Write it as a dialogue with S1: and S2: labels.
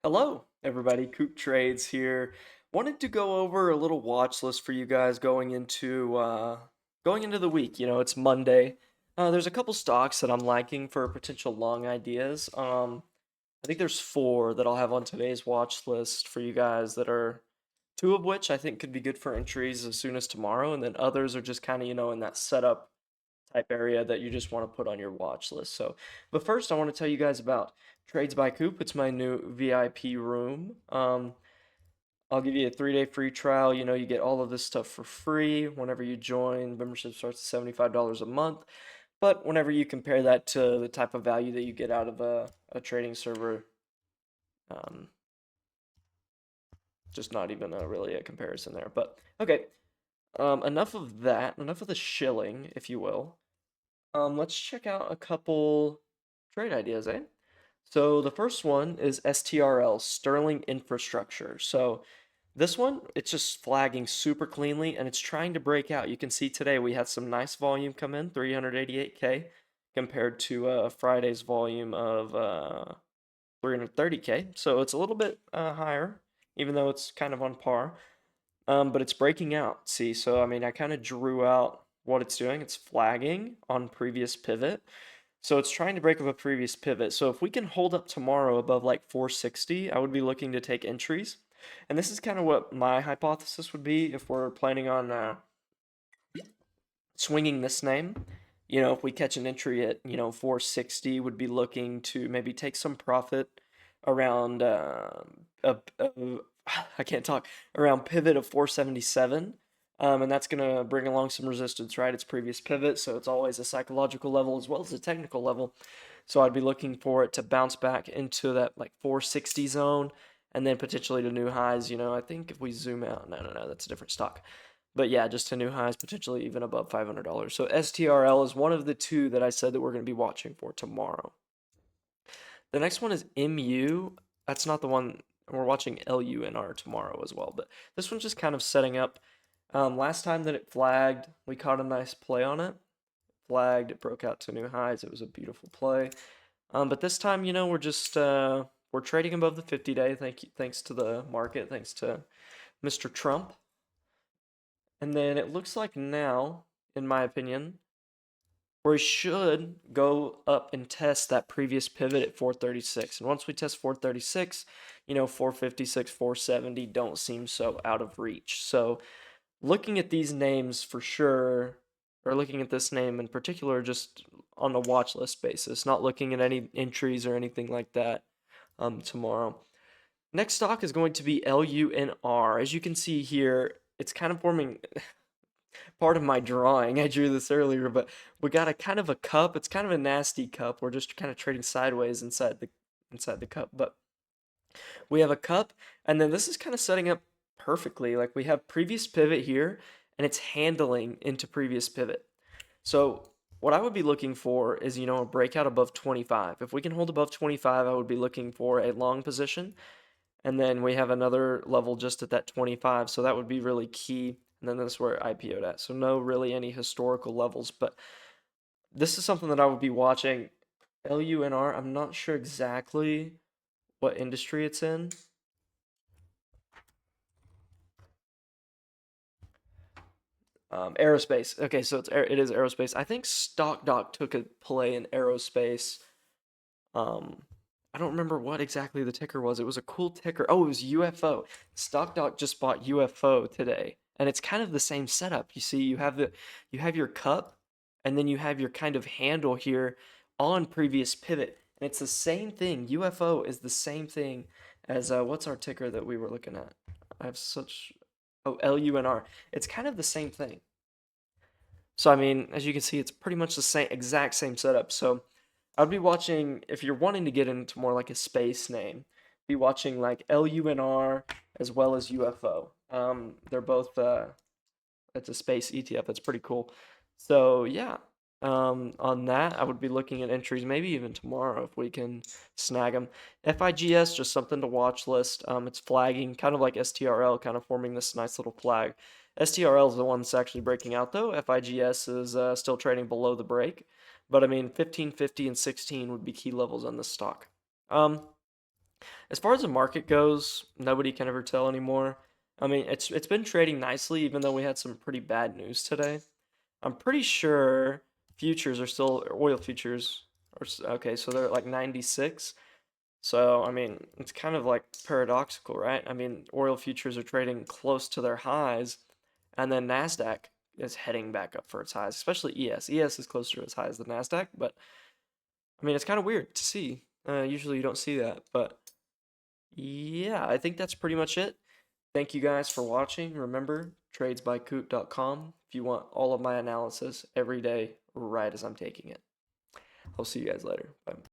S1: Hello, everybody. Coop Trades here. Wanted to go over a little watch list for you guys going into the week. It's Monday. There's a couple stocks that I'm liking for potential long ideas. I think there's four that I'll have on today's watch list for you guys that are two of which I think could be good for entries as soon as tomorrow, and then others are just kind of, in that setup type area that you just want to put on your watch list. But first, I want to tell you guys about Trades by Coop. It's my new VIP room. I'll give you a 3-day free trial. You get all of this stuff for free whenever you join. Membership starts at $75 a month. But whenever you compare that to the type of value that you get out of a trading server, um, just not even really a comparison there. But okay, enough of that. Enough of the shilling, if you will. Let's check out a couple trade ideas, eh? So the first one is STRL, Sterling Infrastructure. So this one, it's just flagging super cleanly and it's trying to break out. You can see today we had some nice volume come in, 388K, compared to Friday's volume of 330K. So it's a little bit higher, even though it's kind of on par. But it's breaking out. See, so I mean, I kind of drew out what it's doing. It's flagging on previous pivot. So it's trying to break up a previous pivot. So if we can hold up tomorrow above like 460, I would be looking to take entries. And this is kind of what my hypothesis would be if we're planning on swinging this name. If we catch an entry at, 460, would be looking to maybe take some profit around a I can't talk, around pivot of 477. And that's going to bring along some resistance, right? It's previous pivot, so it's always a psychological level as well as a technical level. So I'd be looking for it to bounce back into that like 460 zone and then potentially to new highs. I think if we zoom out, no, that's a different stock. But yeah, just to new highs, potentially even above $500. So STRL is one of the two that I said that we're going to be watching for tomorrow. The next one is MU. That's not the one. We're watching LUNR tomorrow as well. But this one's just kind of setting up. Last time that it flagged, we caught a nice play on it. Flagged, it broke out to new highs. It was a beautiful play. But this time, we're trading above the 50-day. Thanks to the market. Thanks to Mr. Trump. And then it looks like now, in my opinion, we should go up and test that previous pivot at 436. And once we test 436, 456, 470 don't seem so out of reach. So looking at these names for sure, or looking at this name in particular, just on a watch list basis, not looking at any entries or anything like that tomorrow. Next stock is going to be LUNR. As you can see here, it's kind of forming part of my drawing. I drew this earlier, but we got a kind of a cup. It's kind of a nasty cup. We're just kind of trading sideways inside the cup, but we have a cup, and then this is kind of setting up perfectly. Like we have previous pivot here, and it's handling into previous pivot. So what I would be looking for is, a breakout above 25. If we can hold above 25, I would be looking for a long position. And then we have another level just at that 25. So that would be really key. And then that's where I IPO'd at. So no really any historical levels, but this is something that I would be watching. LUNR, I'm not sure exactly what industry it's in. Aerospace. Okay, so it is aerospace. I think StockDoc took a play in aerospace. Um, I don't remember what exactly the ticker was. It was a cool ticker. Oh, it was UFO. StockDoc just bought UFO today, and it's kind of the same setup. You see, you have your cup, and then you have your kind of handle here on previous pivot, and it's the same thing. UFO is the same thing as what's our ticker that we were looking at? I have such LUNR. It's kind of the same thing. So I mean, as you can see, it's pretty much the same exact same setup. So I'd be watching if you're wanting to get into more like a space name, be watching like LUNR as well as UFO. They're both it's a space ETF. That's pretty cool. So yeah, on that I would be looking at entries maybe even tomorrow if we can snag them. FIGS just something to watch list. It's flagging kind of like STRL, kind of forming this nice little flag. STRL is the one that's actually breaking out though. FIGS is still trading below the break. But I mean, 15, 50, and 16 would be key levels on this stock. Um, As far as the market goes, nobody can ever tell anymore. I mean, it's been trading nicely, even though we had some pretty bad news today. I'm pretty sure futures are still oil futures. Okay, so they're at like 96. So, I mean, it's kind of like paradoxical, right? I mean, oil futures are trading close to their highs, and then NASDAQ is heading back up for its highs, especially ES. ES is closer to its highs than NASDAQ, but I mean, it's kind of weird to see. Usually you don't see that, but yeah, I think that's pretty much it. Thank you guys for watching. Remember, tradesbycoop.com if you want all of my analysis every day right as I'm taking it. I'll see you guys later. Bye.